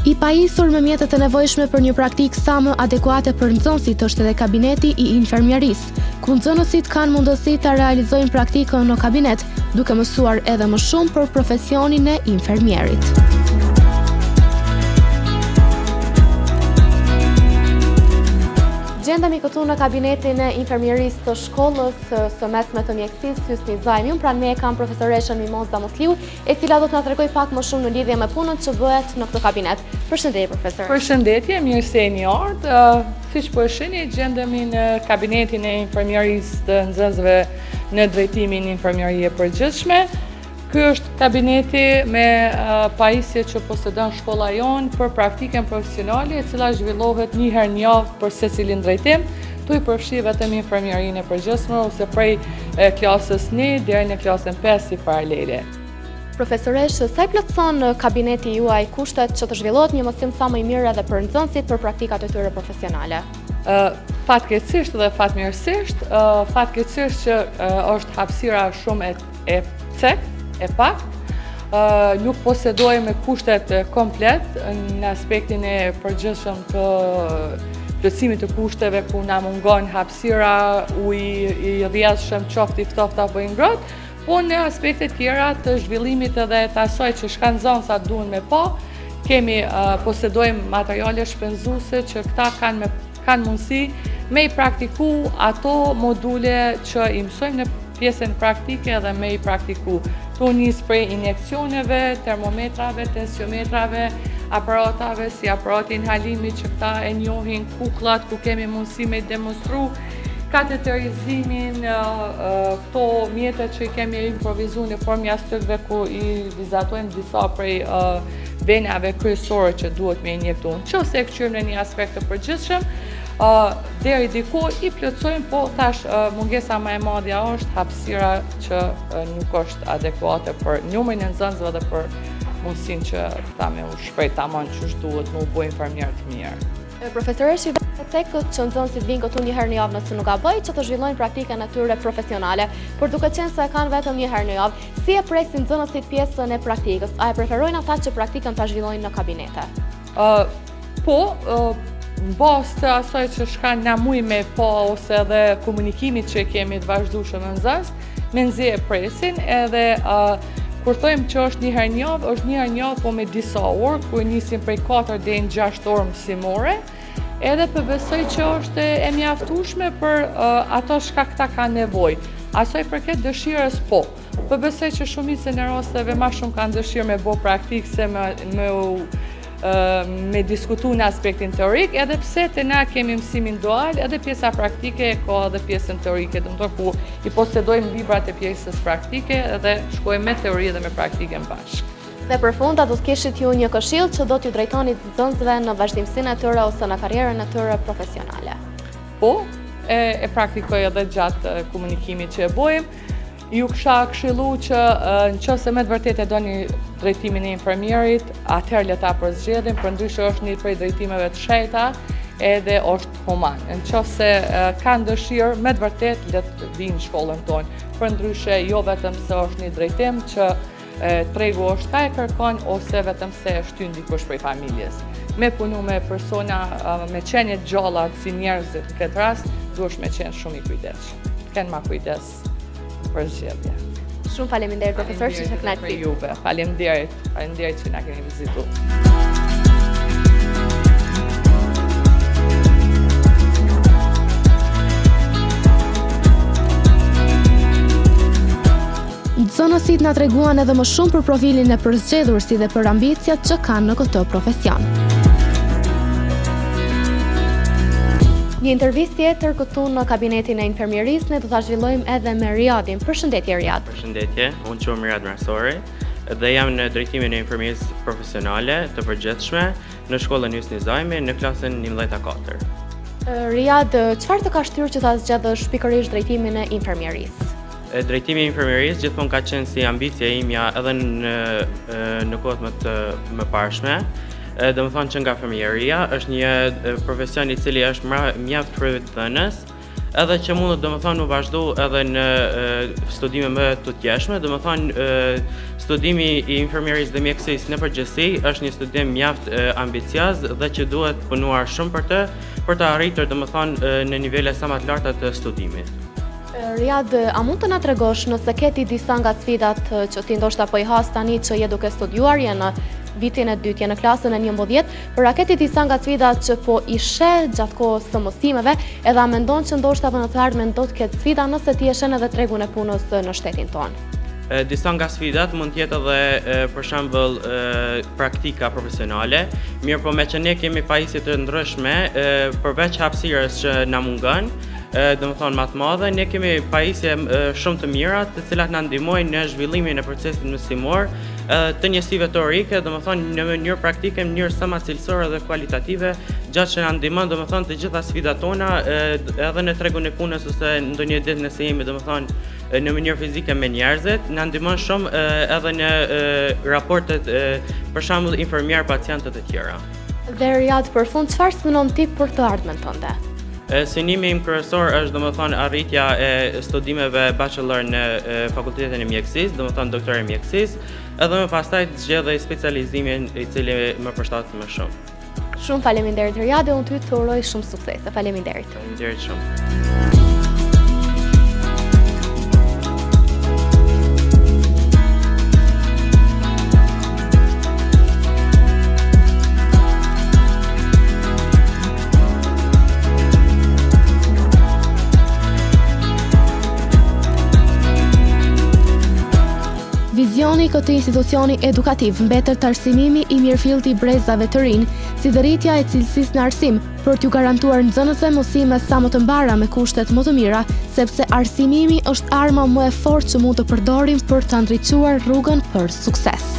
I pajisur me mjetet e nevojshme për një praktikë sa më adekuate për nxënësit është edhe kabineti I infermierisë, ku nxënësit kanë mundësi ta realizojnë praktikën në kabinet, duke mësuar edhe më shumë për profesionin e infermierit. Gjendemi këtu në kabinetin e infermierisë të shkollës së mesme të mjekësisë Hysni Zajmi. Pranë me kam profesoreshën Mimoza Musliu, e cila do të na tregoj pak më shumë në lidhje me punën që bëhet në këtë kabinet. Përshëndetje profesor. Përshëndetje, mirë se jeni ardhur. Siç po e shihni, gjendemi në kabinetin e infermierisë të nxënësve në drejtimin infermierie përgjithshme. Ky është kabineti me pajisje që posedon shkolla jonë për praktikën profesionale, e cila zhvillohet një herë në javë për secilin drejtim. Tu I përfshi vetëm infermierinë e përgjithshme ose prej klasës 1 deri në klasën 5 si paralele. Profesoresh, sa I plotëson kabineti juaj kushtet që të zhvillohet një mësim sa më I mirë edhe për nxënësit për praktikat e tyre profesionale? Fatkeqësisht dhe fatmirësisht, fatkeqësisht që është hapësira shumë e cektë, e pak, nuk posedojmë kushtet komplet në aspektin e përgjithshëm të plotësimit të kushteve ku na mungon hapësira, uji I rrjedhshëm, qoftë I ftohtë apo I ngrohtë, po në aspekte tjera të zhvillimit edhe të asaj që shka nxënësat duhen me pa, posedojmë materiale shpenzuese që këta kanë mundësi me I praktiku ato module që I mësojmë në pjesën praktike dhe me I praktiku. Tu njës prej injekcioneve, termometrave, tensiometrave, aparatave si aparati inhalimi që këta e njohin, kukullat ku kemi mundësi me demonstru, kateterizimin, këto mjetet që I kemi improvizu në formë jastëkve ku I vizatojmë disa prej venave kryesore që duhet me injektu. Nëse e këqyrëm në një aspekt të përgjithshëm, deri diku I plotësojmë, po tash mungesa më e madhja është hapësira që nuk është adekuate për numrin e nxënësve dhe për mundësinë që ta me u shpreh tamam ç'është duhet me u bë infermier të mirë. Profesoresh, tek që nxënësit vinë këtu një herë në javë nëse nuk gaboj, që të zhvillojnë praktikën e tyre profesionale, por duke qenë se e kanë vetëm një herë në javë, si e presin nxënësit pjesën e praktikës? A e preferojnë ata që praktikën ta zhvillojnë në kabinete? Në bazë të asaj që shka na muj me pa ose edhe komunikimit që kemi të vazhdueshëm në nxënës, me nxje e presin edhe kur thojmë që është një herë në javë, është një herë në javë po me disa orë, ku nisim prej 4 deri në 6 orë mësimore, edhe besoj që është e mjaftueshme për ato shka këta kanë nevojë. Asaj përket dëshirës po. Besoj që shumicën e rasteve më shumë kanë dëshirë me bë praktikë se me diskutu në aspektin teorik, edhe pse të na kemi mësimin dual, edhe pjesa praktike ka edhe pjesën teorike, dëmëtor ku I posedojmë librat e pjesës praktike edhe shkojmë me teori dhe me praktike në bashkë. Dhe për fund, a do të kishit ju një këshill që do t'ju drejtonit nxënësve në vazhdimsinë e tyre ose në karrierën e tyre profesionale? Po, e praktikoj edhe gjatë komunikimit që e bojmë. Ju kisha këshillu që nëse me të vërtetë e doni drejtimin e infermierit, atëherë le ta përzgjedhin, përndryshe është një prej drejtimeve të shejta edhe është human. Nëse kanë dëshirë, me të vërtetë le të vinë në shkollën tonë. Përndryshe jo vetëm se është një drejtim që tregu është ka e kërkon ose vetëm se e shtyn dikush prej familjes. Me punu me persona me qenje gjalla si njerëzit në këtë rast, duhesh me qenë shumë I kujdesshëm. Kenë ma kujdes për zgjedhje. Shumë faleminderit profesor që të kënaqni. Juve, faleminderit që na keni vizituar. Nxënësit na treguan edhe më shumë për profilin e përzgjedhur si dhe për ambiciat që kanë në këtë profesion. Një intervistë tjetër këtu në kabinetin e infermierisë ne do ta zhvillojmë edhe me Riadin. Përshëndetje Riad. Përshëndetje, unë quhem Riad Marsori dhe jam në drejtimin e infermierisë profesionale të përgjithshme në shkollën Hysni Zajmi në klasën 11-4. Riad, çfarë të ka shtyrë që ta zgjedhësh pikërisht drejtimin e infermierisë? Drejtimi i infermierisë gjithmonë ka qenë si ambicia imja edhe në kohët më të mëparshme. Dhe më thonë që nga infermieria është një profesion i cili është mjaft frymëdhënës, edhe që mundet dhe më thonë u vazhdu edhe në studime më të tjeshme, dhe më thonë studimi i infermierisë dhe mjekësisë në përgjithësi është një studim mjaft ambicioz dhe që duhet punuar shumë për të arritur dhe më thonë në nivele sa më të larta të studimit. Riad, a mund të na tregosh nëse keti disa nga sfidat që ti ndoshta po i has tani që je duke studiuar, je në vitin e dytë, je në klasën e 11, por a keti disa nga sfidat që po i sheh gjatë kohës së mësimeve, edhe a mendon që ndoshta në të ardhmen do të ketë sfida nëse ti e sheh edhe tregun e punës në shtetin tonë? Disa nga sfidat mund tjetë edhe për shembull praktika profesionale, mirë po me që ne kemi pajisje të ndryshme, përveç hapësirës që na mungon, dhe më thonë matë madhe, ne kemi pajisje shumë të mira të cilat na ndihmojnë në zhvillimin e procesit mësimor të njësive teorike, dhe më thonë në mënyrë praktike, në mënyrë sa më cilësore dhe kualitative, gjatë që na ndihmon dhe më thonë të gjitha sfidat tona edhe në tregun e punës ose ndonjë ditë nëse jemi dhe më thonë në mënyrë fizike me njerëzit, na ndihmon shumë edhe në raportet për shembull infermier-pacientët e tjera. Dhe Riad, për fund, çfarë synon ti për të ardhmen tënde? Synimi im kryesor është domethënë arritja e studimeve bachelor në fakultetin e mjekësisë, domethënë doktor e mjekësisë, edhe më pastaj të zgjedhej specializimin i cili më përshtat më shumë. Shumë faleminderit Riad, unë ty të uroj shumë suksese. Faleminderit. Faleminderit shumë. Vizioni i këtij institucioni edukativ mbetet të arsimimi i mirëfillti brezave të rinj, si dhe rritja e cilësisë në arsim, për t'ju garantuar nxënësve mësime sa më të mbara me kushtet më të mira, sepse arsimimi është arma më e fortë që mund të përdorim për të ndriçuar rrugën për sukses.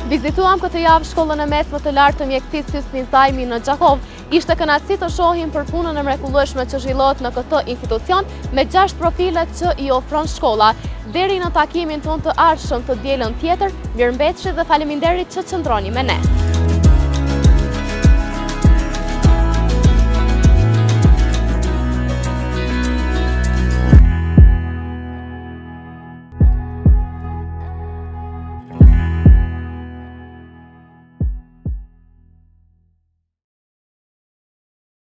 Vizituam këtë javë shkollën e mesme të lartë të mjekësisë Hysni Zajmi në Gjakov. Ishte kënaqësi të shohim për punën e mrekullueshme që zhvillohet në këtë institucion me 6 profile që i ofron shkolla. Deri në takimin tonë të ardhshëm të dielën tjetër, mirëmbëjtje dhe faleminderit që qëndroni me ne.